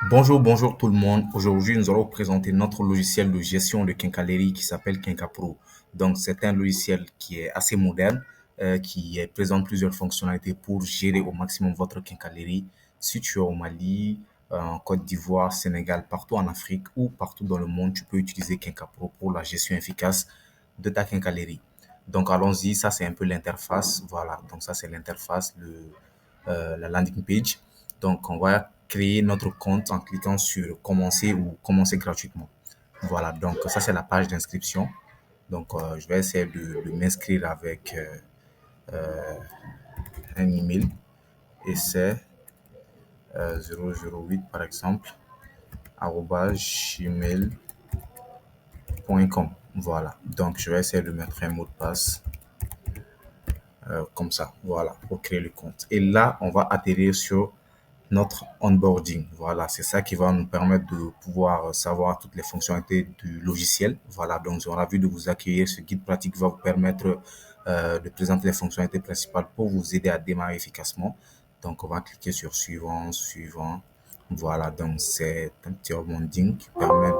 Bonjour tout le monde. Aujourd'hui, nous allons vous présenter notre logiciel de gestion de quincaillerie qui s'appelle Quinca Pro. Donc, c'est un logiciel qui est assez moderne, présente plusieurs fonctionnalités pour gérer au maximum votre quincaillerie. Si tu es au Mali, en Côte d'Ivoire, Sénégal, partout en Afrique ou partout dans le monde, tu peux utiliser Quinca Pro pour la gestion efficace de ta quincaillerie. Donc, allons-y. Ça, c'est un peu l'interface. Voilà. Donc, ça, c'est l'interface, la landing page. Donc, on va créer notre compte en cliquant sur commencer ou commencer gratuitement. Voilà, donc ça c'est la page d'inscription. Donc, je vais essayer de m'inscrire avec un email et c'est 008 par exemple, gmail.com. Voilà, donc je vais essayer de mettre un mot de passe comme ça, voilà, pour créer le compte. Et là, on va atterrir sur notre onboarding. Voilà, c'est ça qui va nous permettre de pouvoir savoir toutes les fonctionnalités du logiciel. Voilà, donc on a vu de vous accueillir. Ce guide pratique va vous permettre de présenter les fonctionnalités principales pour vous aider à démarrer efficacement. Donc, on va cliquer sur suivant, suivant. Voilà, donc c'est un petit onboarding qui permet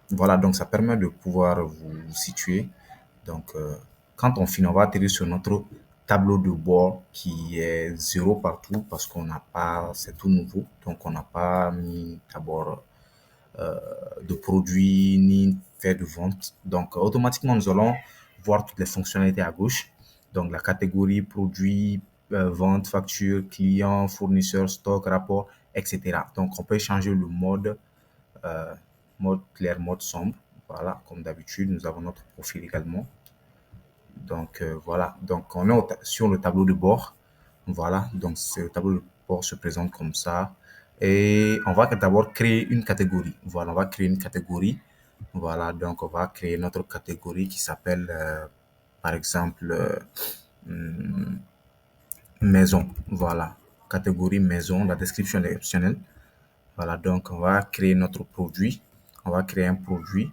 voilà, donc ça permet de pouvoir vous situer. Donc, quand on finit, on va atterrir sur notre tableau de bord qui est zéro partout parce qu'on n'a pas, c'est tout nouveau. Donc, on n'a pas mis d'abord de produits ni fait de vente. Donc, automatiquement, nous allons voir toutes les fonctionnalités à gauche. Donc, la catégorie produits, vente, facture, client, fournisseur, stock, rapport, etc. Donc, on peut changer le mode clair, mode sombre. Voilà, comme d'habitude, nous avons notre profil également. Donc voilà, donc on est sur le tableau de bord. Voilà, donc ce tableau de bord se présente comme ça. Et on va d'abord créer une catégorie. Voilà, on va créer une catégorie. Voilà, donc on va créer notre catégorie qui s'appelle, par exemple, maison. Voilà, catégorie maison. La description est optionnelle. Voilà, donc on va créer notre produit. On va créer un produit.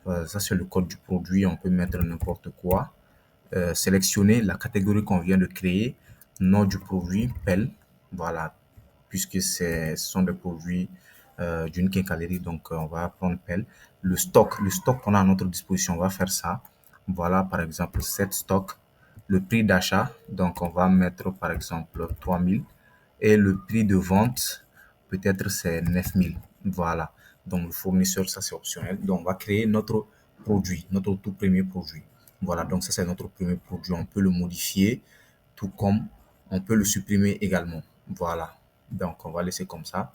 Voilà, ça, c'est le code du produit. On peut mettre n'importe quoi. Sélectionner la catégorie qu'on vient de créer, nom du produit, pelle, voilà, puisque ce sont des produits d'une quincaillerie, donc on va prendre pelle. Le stock qu'on a à notre disposition, on va faire ça. Voilà, par exemple, 7 stocks. Le prix d'achat, donc on va mettre par exemple 3000 et le prix de vente, peut-être c'est 9000. Voilà. Donc le fournisseur, ça c'est optionnel. Donc on va créer notre produit, notre tout premier produit. Voilà, donc ça c'est notre premier produit. On peut le modifier, tout comme on peut le supprimer également. Voilà, donc on va laisser comme ça.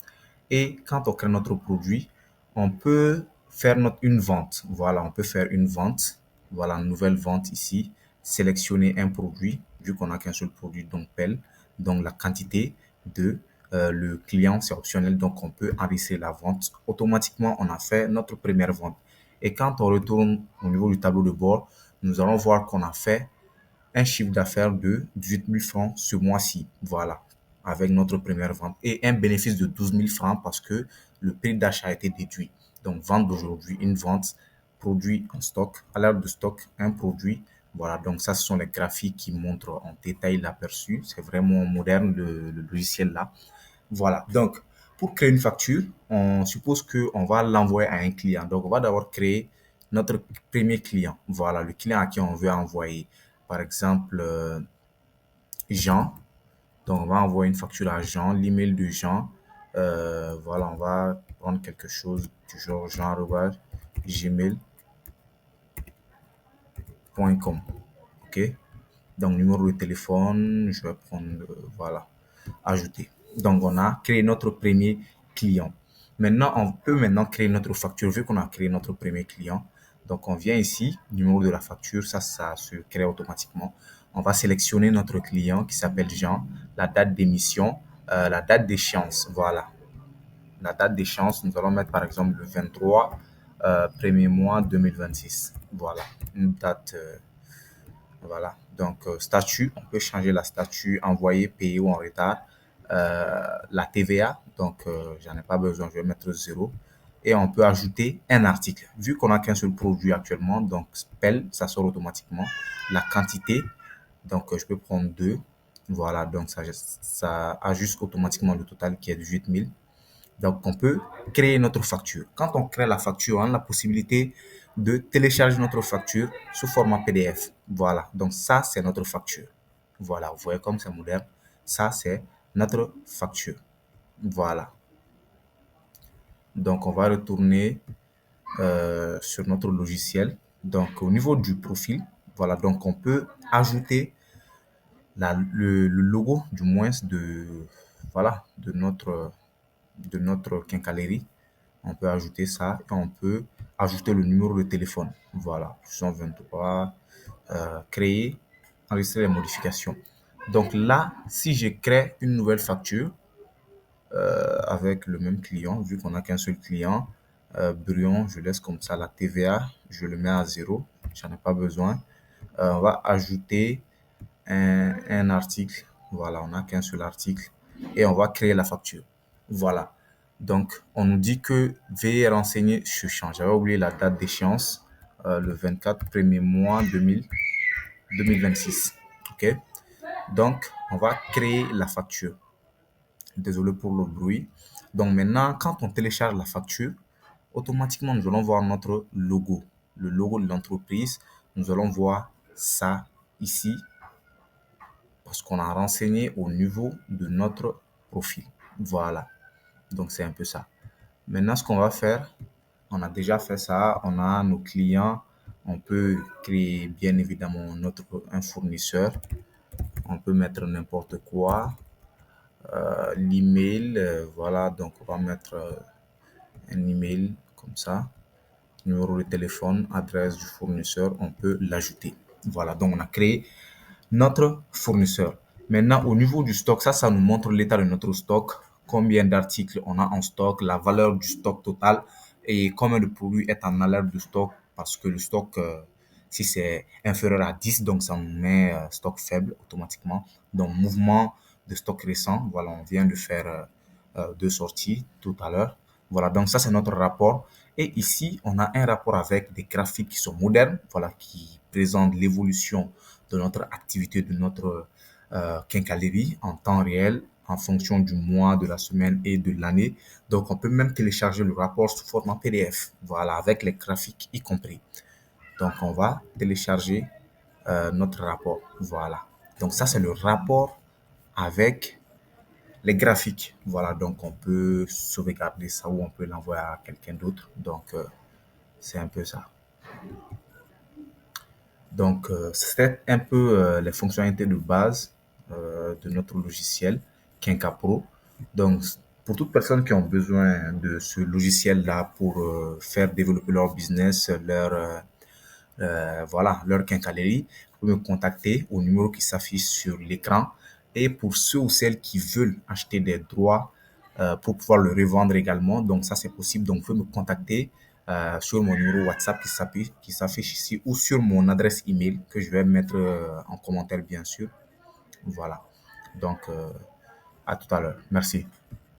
Et quand on crée notre produit, on peut faire une vente. Voilà, on peut faire une vente. Voilà, une nouvelle vente ici. Sélectionner un produit, vu qu'on n'a qu'un seul produit, donc pelle. Donc la quantité de le client, c'est optionnel, donc on peut enregistrer la vente. Automatiquement, on a fait notre première vente. Et quand on retourne au niveau du tableau de bord, nous allons voir qu'on a fait un chiffre d'affaires de 18 000 francs ce mois-ci. Voilà, avec notre première vente. Et un bénéfice de 12 000 francs parce que le prix d'achat a été déduit. Donc, vente d'aujourd'hui, une vente, produit en stock, à l'heure de stock, un produit. Voilà, donc ça, ce sont les graphiques qui montrent en détail l'aperçu. C'est vraiment moderne, le logiciel là. Voilà, donc pour créer une facture, on suppose qu'on va l'envoyer à un client. Donc, on va d'abord créer notre premier client. Voilà, le client à qui on veut envoyer. Par exemple, Jean. Donc, on va envoyer une facture à Jean, l'email de Jean. Voilà, on va prendre quelque chose du genre jean@gmail.com. OK? Donc, numéro de téléphone, je vais prendre, voilà, ajouter. Donc, on a créé notre premier client. Maintenant, on peut maintenant créer notre facture vu qu'on a créé notre premier client. Donc, on vient ici, numéro de la facture, ça se crée automatiquement. On va sélectionner notre client qui s'appelle Jean, la date d'émission, la date d'échéance. Voilà. La date d'échéance, nous allons mettre par exemple le 23 premier mois 2026. Voilà. Une date voilà. Donc, statut, on peut changer la statut, envoyer, payer ou en retard. La TVA, donc j'en ai pas besoin, je vais mettre zéro. Et on peut ajouter un article. Vu qu'on n'a qu'un seul produit actuellement, donc spell, ça sort automatiquement. La quantité, donc je peux prendre deux. Voilà, donc ça ajuste automatiquement le total qui est de 8 000. Donc, on peut créer notre facture. Quand on crée la facture, on a la possibilité de télécharger notre facture sous format PDF. Voilà, donc ça, c'est notre facture. Voilà, vous voyez comme c'est moderne. Ça, c'est notre facture. Voilà. Donc, on va retourner sur notre logiciel. Donc, au niveau du profil, voilà, donc on peut ajouter le logo, du moins, voilà, de notre quincaillerie. On peut ajouter ça et on peut ajouter le numéro de téléphone. Voilà, 123, créer, enregistrer les modifications. Donc là, si je crée une nouvelle facture avec le même client, vu qu'on n'a qu'un seul client, Brion, je laisse comme ça la TVA, je le mets à 0, j'en ai pas besoin. On va ajouter un article. Voilà, on n'a qu'un seul article et on va créer la facture. Voilà. Donc, on nous dit que veuillez renseigner ce champ. J'avais oublié la date d'échéance, le 24 premier mois 2026. OK? Donc, on va créer la facture. Désolé pour le bruit. Donc, maintenant, quand on télécharge la facture, automatiquement, nous allons voir notre logo, le logo de l'entreprise. Nous allons voir ça ici parce qu'on a renseigné au niveau de notre profil. Voilà. Donc, c'est un peu ça. Maintenant, ce qu'on va faire, on a déjà fait ça. On a nos clients. On peut créer, bien évidemment, un fournisseur. On peut mettre n'importe quoi. L'email, voilà. Donc, on va mettre un email comme ça. Numéro de téléphone, adresse du fournisseur. On peut l'ajouter. Voilà. Donc, on a créé notre fournisseur. Maintenant, au niveau du stock, ça nous montre l'état de notre stock, combien d'articles on a en stock, la valeur du stock total et combien de produits est en alerte de stock parce que le stock, si c'est inférieur à 10, donc ça nous met stock faible automatiquement. Donc, mouvement de stock récent, voilà, on vient de faire deux sorties tout à l'heure. Voilà, donc ça, c'est notre rapport. Et ici, on a un rapport avec des graphiques qui sont modernes, voilà, qui présentent l'évolution de notre activité, de notre quincaillerie en temps réel, en fonction du mois, de la semaine et de l'année. Donc, on peut même télécharger le rapport sous format PDF, voilà, avec les graphiques y compris. Donc, on va télécharger notre rapport, voilà. Donc, ça, c'est le rapport avec les graphiques. Voilà, donc on peut sauvegarder ça ou on peut l'envoyer à quelqu'un d'autre. Donc, c'est un peu ça. Donc, c'est un peu les fonctionnalités de base de notre logiciel Kinka Pro. Donc, pour toutes personnes qui ont besoin de ce logiciel-là pour faire développer leur business, voilà, leur quincaillerie, vous pouvez me contacter au numéro qui s'affiche sur l'écran. Et pour ceux ou celles qui veulent acheter des droits pour pouvoir le revendre également, donc ça c'est possible. Donc vous pouvez me contacter sur mon numéro WhatsApp qui s'affiche ici ou sur mon adresse email que je vais mettre en commentaire bien sûr. Voilà. Donc à tout à l'heure. Merci.